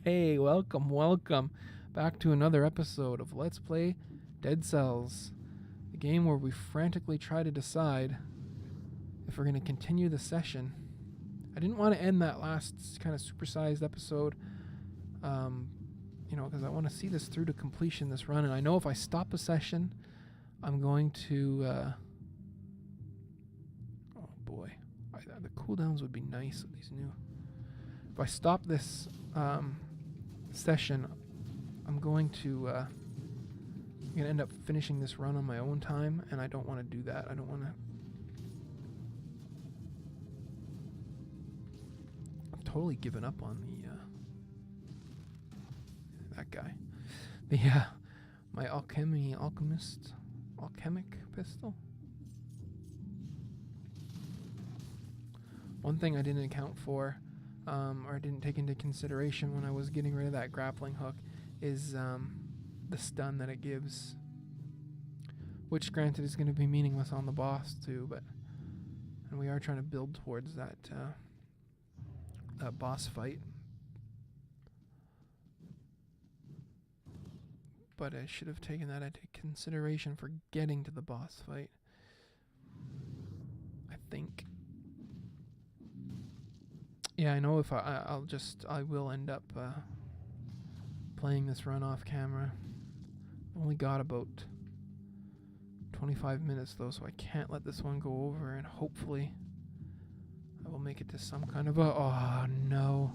Hey, welcome back to another episode of Let's Play Dead Cells, the game where we frantically try to decide if we're going to continue the session. I didn't want to end that last kind of supersized episode, because I want to see this through to completion, this run, and I know if I stop a session, I'm going to, oh boy, the cooldowns would be nice with these new. If I stop this session, I'm going to end up finishing this run on my own time, and I don't want to do that. I don't want to. I've totally given up on that guy. My alchemic pistol. One thing I didn't account for, or didn't take into consideration when I was getting rid of that grappling hook, is the stun that it gives, which granted is going to be meaningless on the boss too, and we are trying to build towards that boss fight. But I should have taken that into consideration for getting to the boss fight, I think. Yeah, I know if I will end up playing this run off camera. Only got about 25 minutes though, so I can't let this one go over, and hopefully I will make it to some kind of oh no.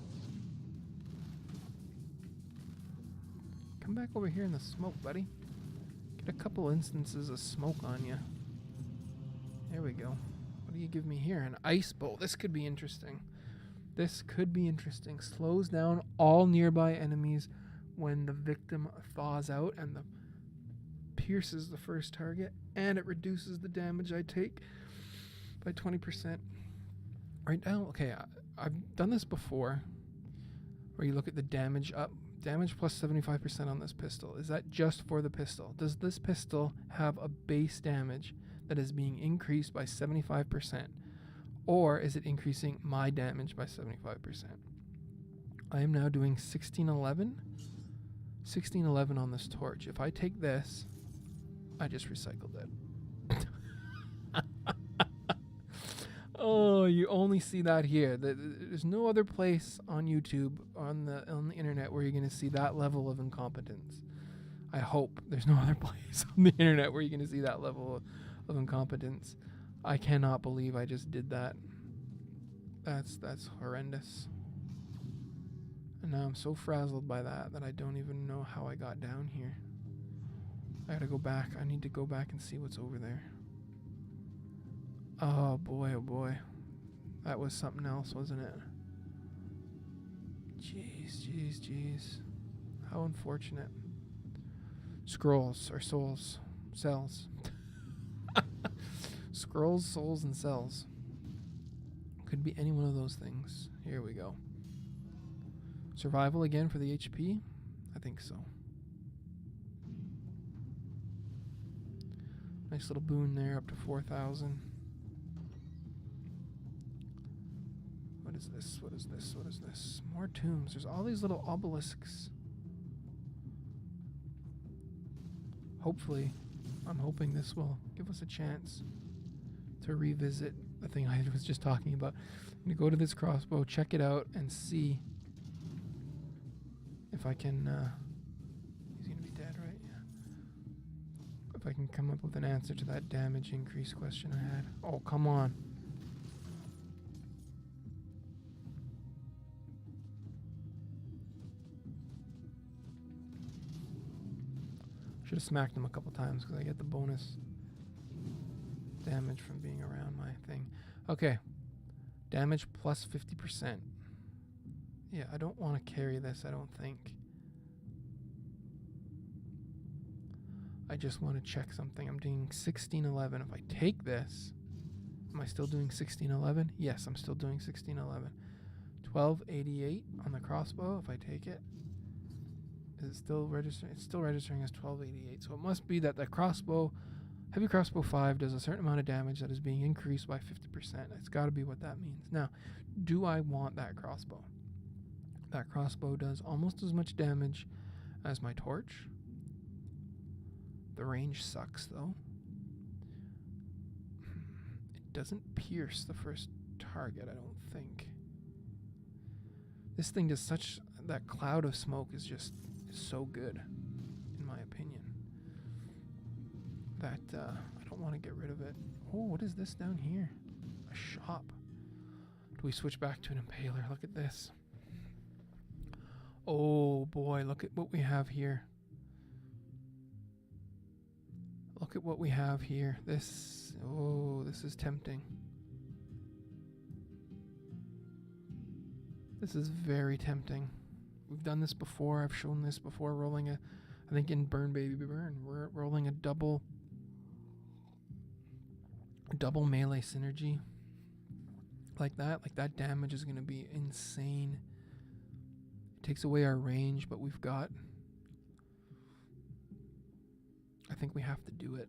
Come back over here in the smoke, buddy. Get a couple instances of smoke on you. There we go. What do you give me here? An ice bow. This could be interesting. Slows down all nearby enemies when the victim thaws out and pierces the first target, and it reduces the damage I take by 20%. Right now, okay, I've done this before, where you look at the damage up. Damage plus 75% on this pistol. Is that just for the pistol? Does this pistol have a base damage that is being increased by 75%? Or is it increasing my damage by 75%? I am now doing 1611. 1611 on this torch. If I take this, I just recycled it. Oh, you only see that here. There's no other place on YouTube, on the internet, where you're going to see that level of incompetence. I hope there's no other place on the internet where you're going to see that level of incompetence. I cannot believe I just did that. That's horrendous. And now I'm so frazzled by that I don't even know how I got down here. I gotta go back. I need to go back and see what's over there. Oh boy. That was something else, wasn't it? Jeez. How unfortunate. Scrolls or souls. Cells. Scrolls, souls, and cells. Could be any one of those things. Here we go. Survival again for the HP? I think so. Nice little boon there, up to 4,000. What is this? More tombs. There's all these little obelisks. Hopefully, I'm hoping this will give us a chance to revisit the thing I was just talking about. I'm going to go to this crossbow, check it out, and see if I can... he's going to be dead, right? Yeah. If I can come up with an answer to that damage increase question I had. Oh, come on. Should have smacked him a couple times because I get the bonus damage from being around my thing. Okay. Damage plus 50%. Yeah, I don't want to carry this, I don't think. I just want to check something. I'm doing 1611. If I take this, am I still doing 1611? Yes, I'm still doing 1611. 1288 on the crossbow if I take it. Is it still registering? It's still registering as 1288. So it must be that the crossbow, heavy crossbow 5, does a certain amount of damage that is being increased by 50%. It's got to be what that means. Now, do I want that crossbow? That crossbow does almost as much damage as my torch. The range sucks though. It doesn't pierce the first target, I don't think. This thing does such... That cloud of smoke is just so good, in my opinion, that I don't want to get rid of it. Oh, what is this down here? A shop. Do we switch back to an impaler? Look at this. Oh boy, look at what we have here. Look at what we have here. This, oh, this is tempting. This is very tempting. We've done this before. I've shown this before. Rolling a, I think in Burn Baby Burn, we're rolling a double melee synergy. Like that damage is going to be insane. It takes away our range, but we've got... I think we have to do it.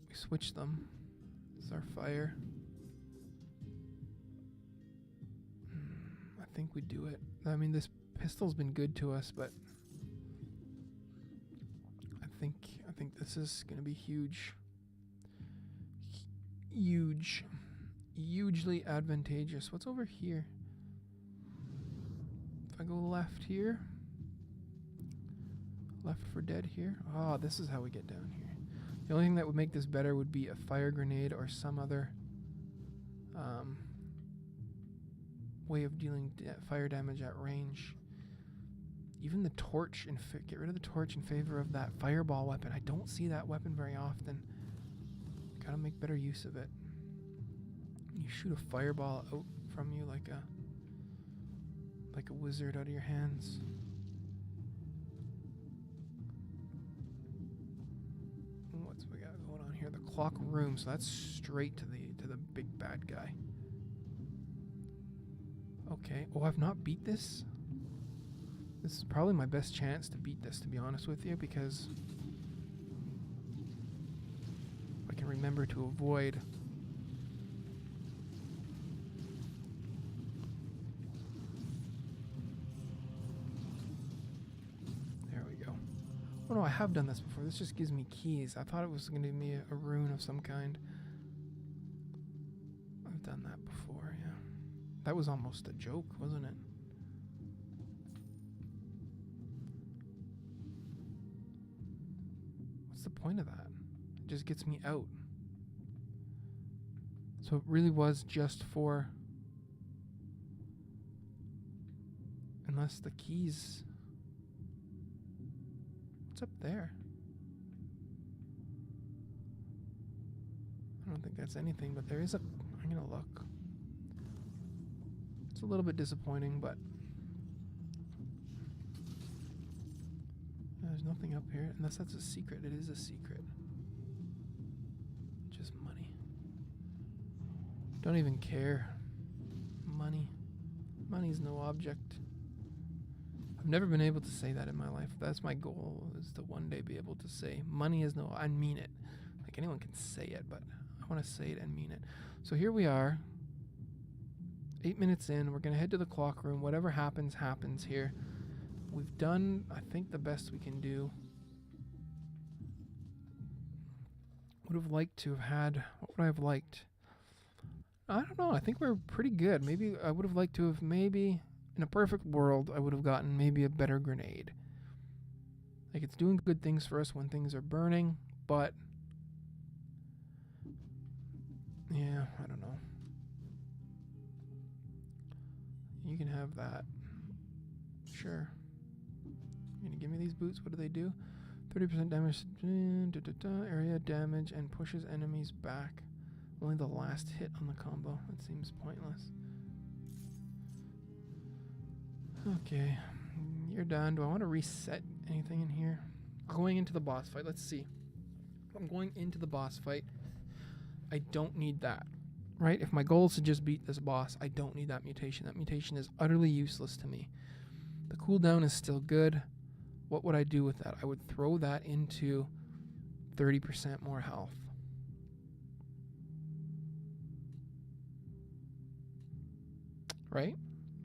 We switch them. This is our fire. I think we do it. I mean, this pistol's been good to us, but I think this is going to be huge. Hugely advantageous. What's over here? If I go left here, Left for Dead here. Oh, this is how we get down here. The only thing that would make this better would be a fire grenade or some other way of dealing fire damage at range. Even the torch, get rid of the torch in favor of that fireball weapon. I don't see that weapon very often. Gotta make better use of it. You shoot a fireball out from you like a wizard out of your hands. What's we got going on here? The clock room, so that's straight to the big bad guy. Okay. Oh, I've not beat this. This is probably my best chance to beat this, to be honest with you, because I can remember to avoid there we go. Oh no, I have done this before. This just gives me keys. I thought it was going to give me a rune of some kind. I've done that before, yeah. That was almost a joke, wasn't it? What's the point of that? It just gets me out. So it really was just for... Unless the keys... What's up there? I don't think that's anything, but there is a... I'm gonna look. It's a little bit disappointing, but... There's nothing up here, unless that's a secret. It is a secret. Just money. Don't even care. Money. Money's no object. I've never been able to say that in my life. That's my goal, is to one day be able to say, money is no... I mean it. Like, anyone can say it, but I want to say it and mean it. So here we are. 8 minutes in. We're going to head to the clock room. Whatever happens, happens here. We've done, I think, the best we can do. Would have liked to have had... What would I have liked? I don't know. I think we're pretty good. Maybe I would have liked to have maybe... In a perfect world, I would have gotten maybe a better grenade. Like, it's doing good things for us when things are burning, but... Yeah, I don't know. You can have that. Sure. You're gonna give me these boots? What do they do? 30% damage, area damage, and pushes enemies back. Only the last hit on the combo. That seems pointless. Okay, you're done. Do I want to reset anything in here? Going into the boss fight, let's see. If I'm going into the boss fight, I don't need that, right? If my goal is to just beat this boss, I don't need that mutation. That mutation is utterly useless to me. The cooldown is still good. What would I do with that? I would throw that into 30% more health. right?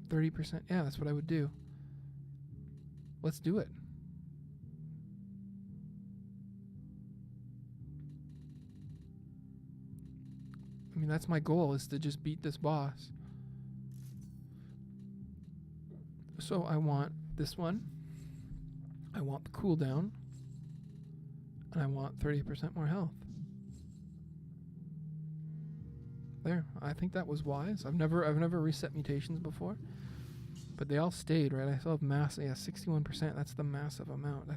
30%. Yeah, that's what I would do. Let's do it. I mean, that's my goal, is to just beat this boss. So I want this one. I want the cooldown. And I want 30% more health. There. I think that was wise. I've never reset mutations before. But they all stayed, right? I still have mass. Yeah, 61%. That's the massive amount.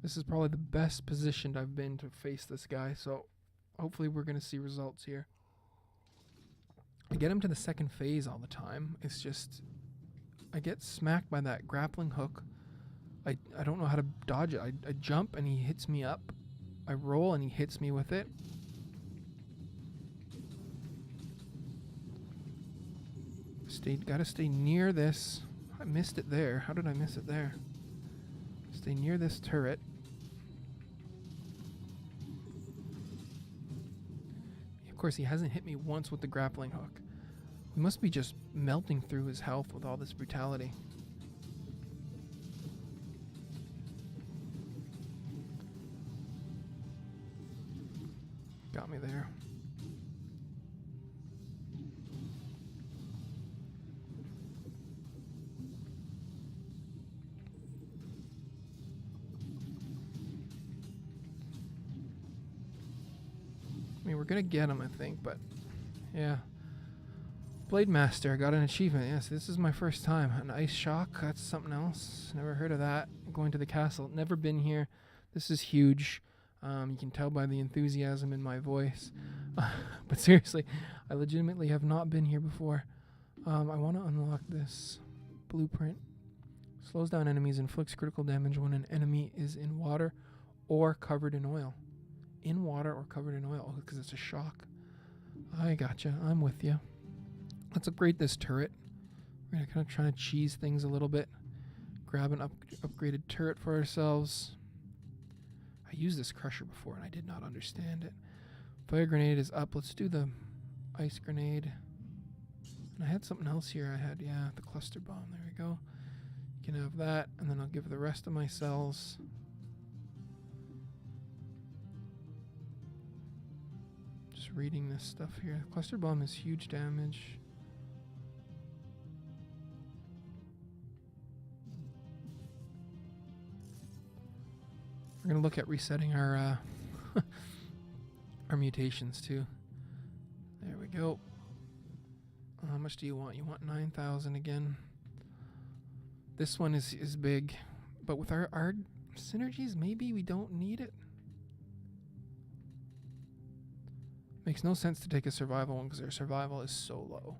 This is probably the best positioned I've been to face this guy, so hopefully we're going to see results here. I get him to the second phase all the time. It's just, I get smacked by that grappling hook. I don't know how to dodge it. I jump and he hits me up. I roll and he hits me with it. Gotta stay near this. I missed it there. How did I miss it there? Stay near this turret. Of course, he hasn't hit me once with the grappling hook. He must be just melting through his health with all this brutality. Got me there. I mean, we're gonna get him, I think, but yeah. Blade Master, I got an achievement. Yes, this is my first time. An ice shock, that's something else. Never heard of that. Going to the castle, never been here. This is huge. You can tell by the enthusiasm in my voice. But seriously, I legitimately have not been here before. I want to unlock this blueprint. Slows down enemies, inflicts critical damage when an enemy is in water or covered in oil. In water or covered in oil, because it's a shock. I gotcha. I'm with you. Let's upgrade this turret. We're going to kind of try to cheese things a little bit. Grab an upgraded turret for ourselves. I used this crusher before and I did not understand it. Fire grenade is up. Let's do the ice grenade. And I had something else here. I had, yeah, the cluster bomb. There we go. You can have that, and then I'll give the rest of my cells. Just reading this stuff here. The cluster bomb is huge damage. We're going to look at resetting our our mutations too. There we go. How much do you want? You want 9,000 again. This one is big, but with our synergies, maybe we don't need it. Makes no sense to take a survival one because our survival is so low.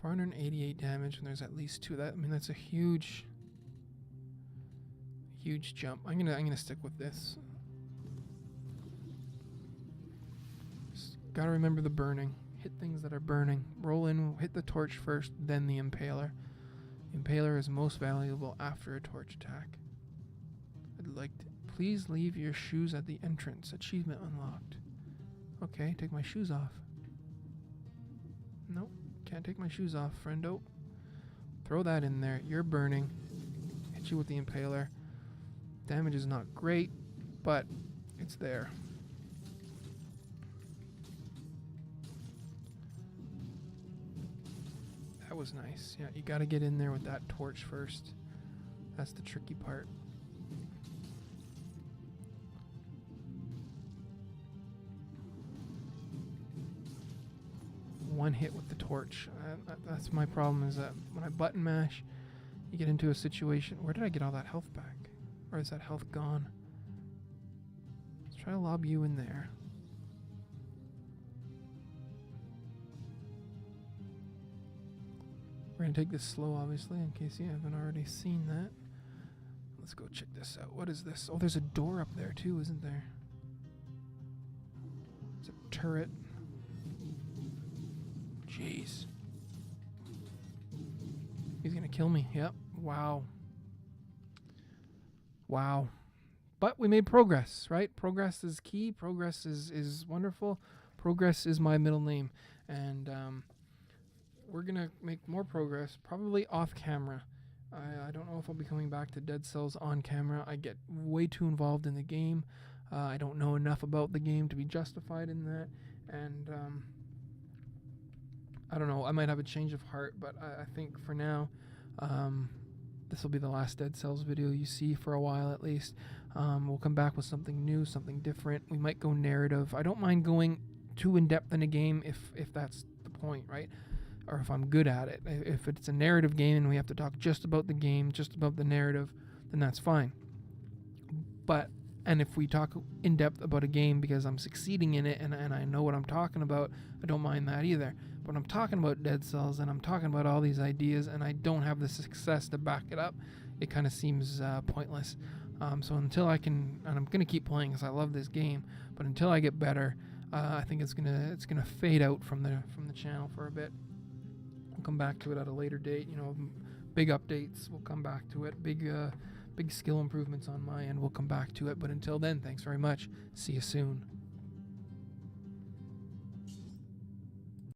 $488 damage, and there's at least 2 of that. I mean, that's a huge jump. I'm gonna stick with this. Just gotta remember the burning. Hit things that are burning. Roll in, hit the torch first, then the impaler. Impaler is most valuable after a torch attack. I'd like to. Please leave your shoes at the entrance. Achievement unlocked. Okay, take my shoes off. Nope, can't take my shoes off, friendo. Throw that in there. You're burning. Hit you with the impaler. Damage is not great, but it's there. That was nice. Yeah, you gotta get in there with that torch first. That's the tricky part. One hit with the torch. That's my problem, is that when I button mash, you get into a situation. Where did I get all that health back? Or is that health gone? Let's try to lob you in there. We're going to take this slow, obviously, in case you haven't already seen that. Let's go check this out. What is this? Oh, there's a door up there, too, isn't there? It's a turret. Jeez. He's going to kill me. Yep. Wow. Wow. But we made progress, right? Progress is key. Progress is wonderful. Progress is my middle name. And we're going to make more progress, probably off camera. I don't know if I'll be coming back to Dead Cells on camera. I get way too involved in the game. I don't know enough about the game to be justified in that. And I don't know. I might have a change of heart, but I think for now, this will be the last Dead Cells video you see for a while at least. We'll come back with something new, something different. We might go narrative. I don't mind going too in-depth in a game if that's the point, right? Or if I'm good at it. If it's a narrative game and we have to talk just about the game, just about the narrative, then that's fine. And if we talk in depth about a game because I'm succeeding in it and I know what I'm talking about, I don't mind that either. But I'm talking about Dead Cells and I'm talking about all these ideas and I don't have the success to back it up, it kind of seems pointless. So until I can, and I'm gonna keep playing because I love this game, but until I get better, I think it's gonna fade out from the channel for a bit. We'll come back to it at a later date. Big updates. We'll come back to it. Big skill improvements on my end. We'll come back to it. But until then, thanks very much. See you soon.